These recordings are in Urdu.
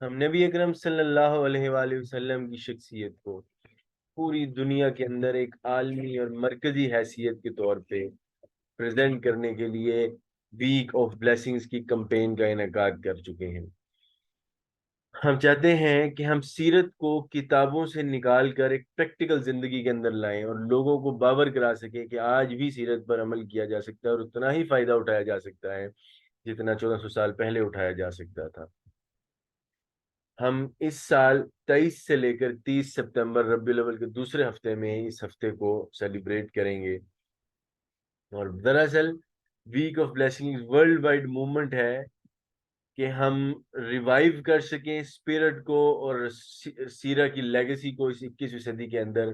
ہم نبی اکرم صلی اللہ علیہ وآلہ وسلم کی شخصیت کو پوری دنیا کے اندر ایک عالمی اور مرکزی حیثیت کے طور پہ پریزنٹ کرنے کے لیے ویک آف بلیسنگز کی کمپین کا انعقاد کر چکے ہیں۔ ہم چاہتے ہیں کہ ہم سیرت کو کتابوں سے نکال کر ایک پریکٹیکل زندگی کے اندر لائیں اور لوگوں کو باور کرا سکیں کہ آج بھی سیرت پر عمل کیا جا سکتا ہے اور اتنا ہی فائدہ اٹھایا جا سکتا ہے جتنا 1400 سال پہلے اٹھایا جا سکتا تھا۔ ہم اس سال 23 سے لے کر 30 ستمبر ربیع الاول کے دوسرے ہفتے میں اس ہفتے کو سیلیبریٹ کریں گے، اور دراصل week of blessing world wide movement ہے کہ ہم ریوائیو کر سکیں اسپرٹ کو اور سیرہ کی لیگیسی کو اس 21ویں صدی کے اندر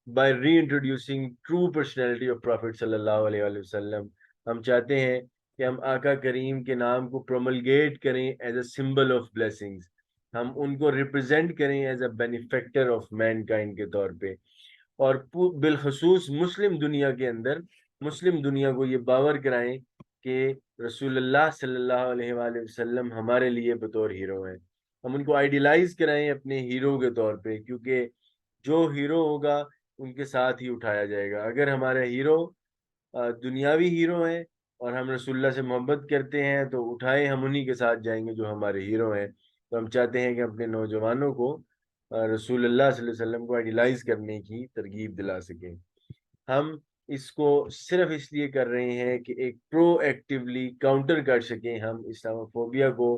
by reintroducing true personality of prophet صلی اللہ علیہ وآلہ وسلم۔ ہم چاہتے ہیں کہ ہم آقا کریم کے نام کو پروملگیٹ کریں as a symbol of blessings, ہم ان کو ریپرزینٹ کریں as a benefactor of mankind کے طور پہ، اور بالخصوص مسلم دنیا کے اندر مسلم دنیا کو یہ باور کرائیں کہ رسول اللہ صلی اللہ علیہ وآلہ وسلم ہمارے لیے بطور ہیرو ہیں۔ ہم ان کو آئیڈیلائز کرائیں اپنے ہیرو کے طور پہ، کیونکہ جو ہیرو ہوگا ان کے ساتھ ہی اٹھایا جائے گا۔ اگر ہمارے ہیرو دنیاوی ہیرو ہیں اور ہم رسول اللہ سے محبت کرتے ہیں تو اٹھائیں، ہم انہی کے ساتھ جائیں گے جو ہمارے ہیرو ہیں۔ تو ہم چاہتے ہیں کہ اپنے نوجوانوں کو رسول اللہ صلی اللہ علیہ وسلم کو آئیڈیلائز کرنے کی ترغیب دلا سکیں۔ ہم اس کو صرف اس لیے کر رہے ہیں کہ ایک پرو ایکٹیولی کاؤنٹر کر سکیں ہم اسلاموفوبیا کو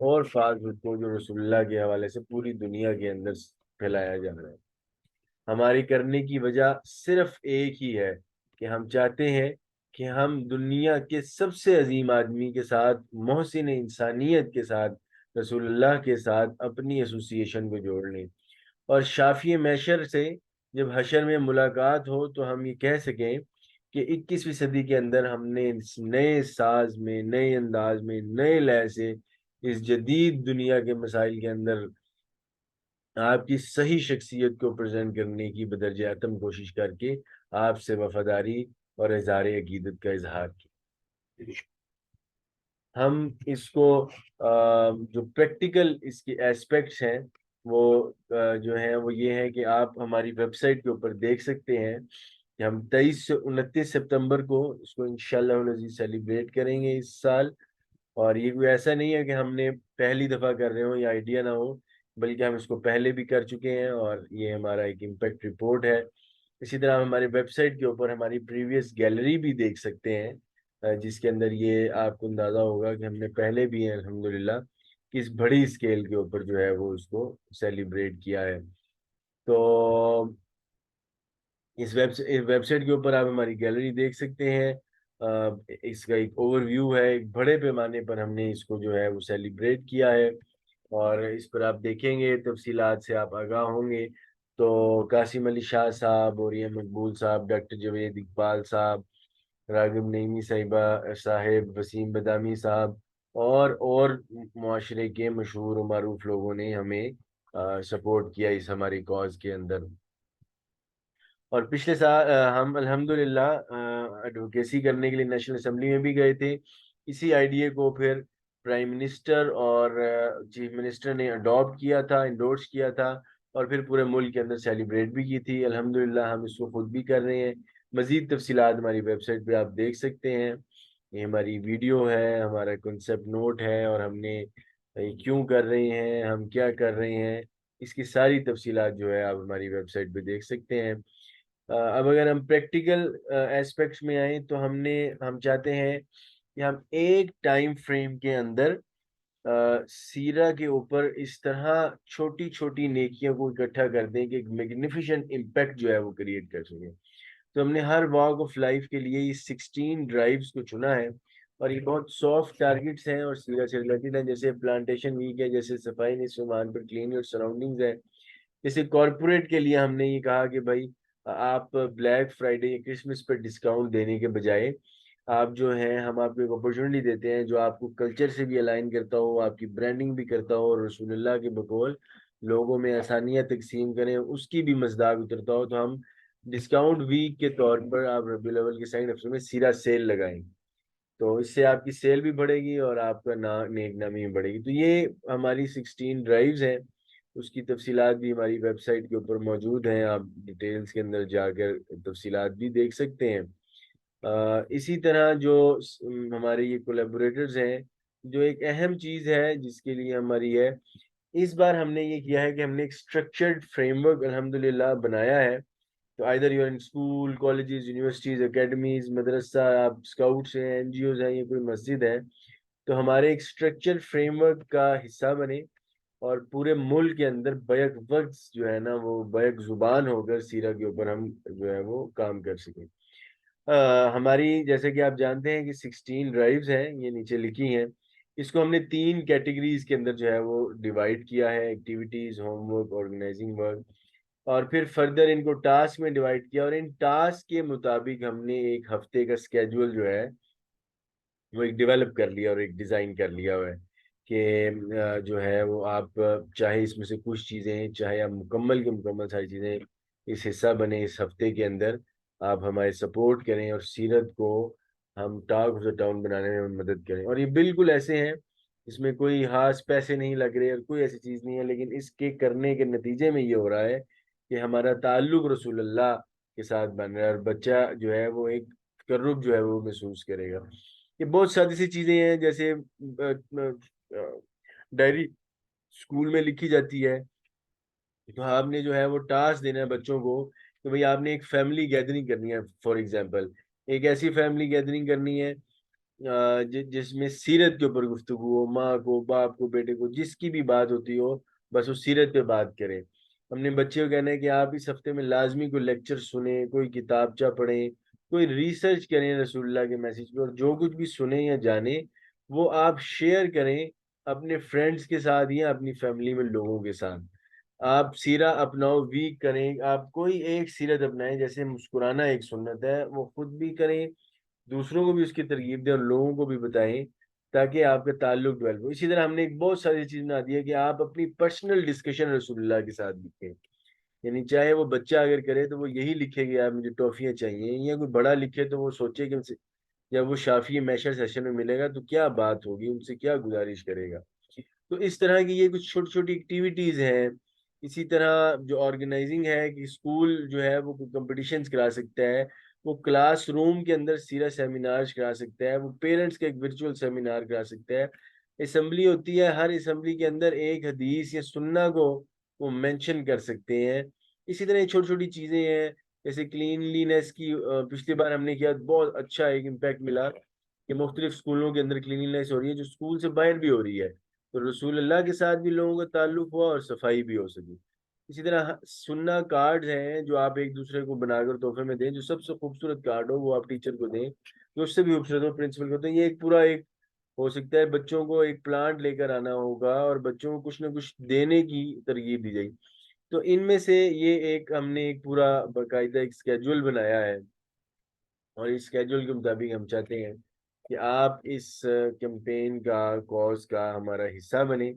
اور فالسہڈ کو جو رسول اللہ کے حوالے سے پوری دنیا کے اندر پھیلایا جا رہا ہے۔ ہماری کرنے کی وجہ صرف ایک ہی ہے کہ ہم چاہتے ہیں کہ ہم دنیا کے سب سے عظیم آدمی کے ساتھ، محسن انسانیت کے ساتھ، رسول اللہ کے ساتھ اپنی ایسوسیشن کو جوڑ لیں، اور شافی محشر سے جب حشر میں ملاقات ہو تو ہم یہ کہہ سکیں کہ 21ویں صدی کے اندر ہم نے اس نئے ساز میں، نئے انداز میں، نئے لے سے اس جدید دنیا کے مسائل کے اندر آپ کی صحیح شخصیت کو پریزنٹ کرنے کی بدرجہ اتم کوشش کر کے آپ سے وفاداری اور اظہار عقیدت کا اظہار کی۔ ہم اس کو جو پریکٹیکل اس کی ایسپیکٹس ہیں وہ جو ہیں وہ یہ ہے کہ آپ ہماری ویب سائٹ کے اوپر دیکھ سکتے ہیں کہ ہم 23 سے 29 ستمبر کو اس کو انشاءاللہ العزیز سیلیبریٹ کریں گے اس سال۔ اور یہ کوئی ایسا نہیں ہے کہ ہم نے پہلی دفعہ کر رہے ہوں یا آئیڈیا نہ ہو، بلکہ ہم اس کو پہلے بھی کر چکے ہیں اور یہ ہمارا ایک امپیکٹ رپورٹ ہے۔ اسی طرح ہم ہماری ویب سائٹ کے اوپر ہماری پریویس گیلری بھی دیکھ سکتے ہیں، جس کے اندر یہ آپ کو اندازہ ہوگا کہ ہم نے پہلے بھی الحمدللہ کس بڑی اسکیل کے اوپر جو ہے وہ اس کو سیلیبریٹ کیا ہے۔ تو اس ویب سائٹ کے اوپر آپ ہماری گیلری دیکھ سکتے ہیں۔ اس کا ایک اوور ویو ہے، ایک بڑے پیمانے پر ہم نے اس کو جو ہے وہ سیلیبریٹ کیا ہے، اور اس پر آپ دیکھیں گے تفصیلات سے آپ آگاہ ہوں گے۔ تو قاسم علی شاہ صاحب، اوریا مقبول صاحب، ڈاکٹر جوید اقبال صاحب، راغب نعیمی صاحبہ صاحب، وسیم بدامی صاحب اور معاشرے کے مشہور و معروف لوگوں نے ہمیں سپورٹ کیا اس ہماری کاز کے اندر۔ اور پچھلے سال ہم الحمدللہ ایڈوکیسی کرنے کے لیے نیشنل اسمبلی میں بھی گئے تھے۔ اسی آئیڈیا کو پھر پرائم منسٹر اور چیف منسٹر نے اڈاپٹ کیا تھا، انڈورس کیا تھا، اور پھر پورے ملک کے اندر سیلیبریٹ بھی کی تھی۔ الحمدللہ ہم اس کو خود بھی کر رہے ہیں۔ مزید تفصیلات ہماری ویب سائٹ پہ آپ دیکھ سکتے ہیں۔ یہ ہماری ویڈیو ہے، ہمارا کنسپٹ نوٹ ہے، اور ہم نے کیوں کر رہے ہیں، ہم کیا کر رہے ہیں، اس کی ساری تفصیلات جو ہے آپ ہماری ویب سائٹ پہ دیکھ سکتے ہیں۔ اب اگر ہم پریکٹیکل ایسپیکٹس میں آئیں تو ہم چاہتے ہیں کہ ہم ایک ٹائم فریم کے اندر سیرہ کے اوپر اس طرح چھوٹی چھوٹی نیکیوں کو اکٹھا کر دیں کہ ایک میگنیفیشنٹ امپیکٹ جو ہے وہ کریٹ کر سکیں۔ تو ہم نے ہر واک آف لائف کے لیے یہ 16 ڈرائیوز کو چنا ہے، اور یہ بہت سافٹ ٹارگٹس ہیں اور سیرہ سے ریلیٹڈ ہیں، جیسے پلانٹیشن ویک ہے، جیسے صفائی نصف پر کلین یور سراؤنڈنگز ہے۔ جیسے کارپوریٹ کے لیے ہم نے یہ کہا کہ بھائی آپ بلیک فرائیڈے یا کرسمس پہ ڈسکاؤنٹ دینے کے بجائے آپ جو ہیں، ہم آپ کو ایک اپرچونٹی دیتے ہیں جو آپ کو کلچر سے بھی الائن کرتا ہو، آپ کی برانڈنگ بھی کرتا ہو، اور رسول اللہ کے بقول لوگوں میں آسانیاں تقسیم کریں اس کی بھی مصداق اترتا ہو، تو ہم ڈسکاؤنٹ ویک کے طور پر آپ ربیع الاول کے سیکنڈ ہفتے میں سیرہ سیل لگائیں۔ تو اس سے آپ کی سیل بھی بڑھے گی اور آپ کا نیک نامی بھی بڑھے گی. تو یہ ہماری 16 ڈرائیوز ہیں. اس کی تفصیلات بھی ہماری ویب سائٹ کے اوپر موجود ہیں. آپ ڈیٹیلز کے اندر جا کر تفصیلات بھی دیکھ سکتے ہیں. اسی طرح جو ہمارے یہ کولیبوریٹرز ہیں، جو ایک اہم چیز ہے جس کے لیے ہماری ہے، اس بار ہم نے یہ کیا ہے کہ ہم نے ایک اسٹرکچرڈ فریم ورک الحمدللہ بنایا ہے. تو either you in school, colleges, universities, academies, مدرسہ، آپ اسکاؤٹس ہیں، این جی اوز ہیں، یہ کوئی مسجد ہے، تو ہمارے ایک اسٹرکچر فریم ورک کا حصہ بنے اور پورے ملک کے اندر بیک وقت جو ہے نا وہ بیک زبان ہو کر سیرہ کے اوپر ہم جو ہے وہ کام کر سکیں. ہماری جیسے کہ آپ جانتے ہیں کہ 16 ڈرائیوز ہیں، یہ نیچے لکھی ہیں. اس کو ہم نے 3 کیٹیگریز کے اندر جو ہے وہ ڈیوائڈ کیا ہے: activities, homework, organising work. اور پھر فردر ان کو ٹاسک میں ڈیوائڈ کیا اور ان ٹاسک کے مطابق ہم نے ایک ہفتے کا اسکیجول جو ہے وہ ایک ڈیولپ کر لیا اور ایک ڈیزائن کر لیا ہوا ہے کہ جو ہے وہ آپ چاہے اس میں سے کچھ چیزیں، چاہے آپ مکمل کی مکمل ساری چیزیں اس حصہ بنے اس ہفتے کے اندر، آپ ہمارے سپورٹ کریں اور سیرت کو ہم ٹاک آف دا ٹاؤن بنانے میں مدد کریں. اور یہ بالکل ایسے ہیں، اس میں کوئی خاص پیسے نہیں لگ رہے اور کوئی ایسی چیز نہیں ہے، لیکن اس کے کرنے کے نتیجے میں یہ ہو رہا ہے کہ ہمارا تعلق رسول اللہ کے ساتھ بن رہا ہے اور بچہ جو ہے وہ ایک تقرب جو ہے وہ محسوس کرے گا. یہ بہت سادی سی چیزیں ہیں، جیسے ڈائری اسکول میں لکھی جاتی ہے، تو آپ نے جو ہے وہ ٹاسک دینا ہے بچوں کو کہ بھئی آپ نے ایک فیملی گیدرنگ کرنی ہے. فار ایگزامپل ایک ایسی فیملی گیدرنگ کرنی ہے جس میں سیرت کے اوپر گفتگو ہو، ماں کو، باپ کو، بیٹے کو، جس کی بھی بات ہوتی ہو بس وہ سیرت پہ بات کریں. ہم نے بچے کو کہنا ہے کہ آپ اس ہفتے میں لازمی کوئی لیکچر سنیں، کوئی کتابچہ پڑھیں، کوئی ریسرچ کریں رسول اللہ کے میسج پہ، اور جو کچھ بھی سنیں یا جانیں وہ آپ شیئر کریں اپنے فرینڈس کے ساتھ یا اپنی فیملی میں لوگوں کے ساتھ. آپ سیرہ اپناؤ، ویک کریں، آپ کوئی ایک سیرت اپنائیں. جیسے مسکرانا ایک سنت ہے، وہ خود بھی کریں، دوسروں کو بھی اس کی ترغیب دیں اور لوگوں کو بھی بتائیں تاکہ آپ کا تعلق ڈیولپ ہو. اسی طرح ہم نے ایک بہت ساری چیز بنا دی ہے کہ آپ اپنی پرسنل ڈسکشن رسول اللہ کے ساتھ لکھیں. یعنی چاہے وہ بچہ اگر کرے تو وہ یہی لکھے کہ یار مجھے ٹافیاں چاہیے، یا کوئی بڑا لکھے تو وہ سوچے کہ جب وہ شافی میشر سیشن میں ملے گا تو کیا بات ہوگی، ان سے کیا گزارش کرے گا. تو اس طرح کی یہ کچھ چھوٹی چھوٹی ایکٹیویٹیز ہیں. اسی طرح جو آرگنائزنگ ہے کہ اسکول جو ہے وہ کمپٹیشنز کرا سکتا ہے، وہ کلاس روم کے اندر سیرہ سیمینارز کرا سکتا ہے، وہ پیرنٹس کا ایک ورچوئل سیمینار کرا سکتا ہے. اسمبلی ہوتی ہے، ہر اسمبلی کے اندر ایک حدیث یا سنہ کو وہ مینشن کر سکتے ہیں. اسی طرح یہ چھوٹی چھوٹی چیزیں ہیں جیسے کلینلینس کی. پچھلی بار ہم نے کیا، بہت اچھا ایک امپیکٹ ملا کہ مختلف اسکولوں کے اندر کلینلینس ہو رہی ہے جو اسکول سے باہر بھی ہو رہی ہے، تو رسول اللہ کے ساتھ بھی لوگوں کا تعلق ہوا اور صفائی بھی ہو سکی. اسی طرح سنہ کارڈز ہیں جو آپ ایک دوسرے کو بنا کر تحفے میں دیں، جو سب سے خوبصورت کارڈ ہو وہ آپ ٹیچر کو دیں، جو اس سے بھی خوبصورت ہو پرنسپل کو دیں. یہ ایک پورا ایک ہو سکتا ہے بچوں کو ایک پلانٹ لے کر آنا ہوگا اور بچوں کو کچھ نہ کچھ دینے کی ترغیب دی جائے. تو ان میں سے یہ ایک ہم نے ایک پورا باقاعدہ ایک اسکیجول بنایا ہے اور اس اسکیجول کے مطابق ہم چاہتے ہیں کہ آپ اس کیمپین کا، کاز کا ہمارا حصہ بنیں.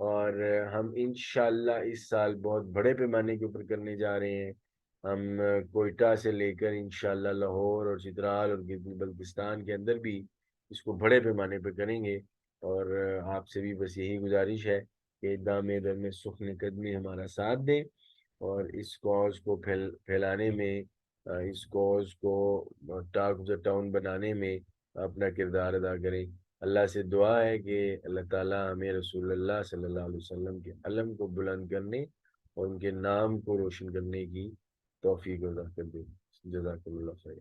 اور ہم انشاءاللہ اس سال بہت بڑے پیمانے کے اوپر کرنے جا رہے ہیں. ہم کوئٹہ سے لے کر انشاءاللہ لاہور اور چترال اور بلتستان کے اندر بھی اس کو بڑے پیمانے پہ کریں گے. اور آپ سے بھی بس یہی گزارش ہے کہ دام دم سخن قدمی ہمارا ساتھ دیں اور اس کاز کو پھیلانے میں، اس کاز کو ٹاک آف دا ٹاؤن بنانے میں اپنا کردار ادا کریں. اللہ سے دعا ہے کہ اللہ تعالیٰ ہمیں رسول اللہ صلی اللہ علیہ وسلم کے علم کو بلند کرنے اور ان کے نام کو روشن کرنے کی توفیق عطا کر دے. جزاک اللہ خیر.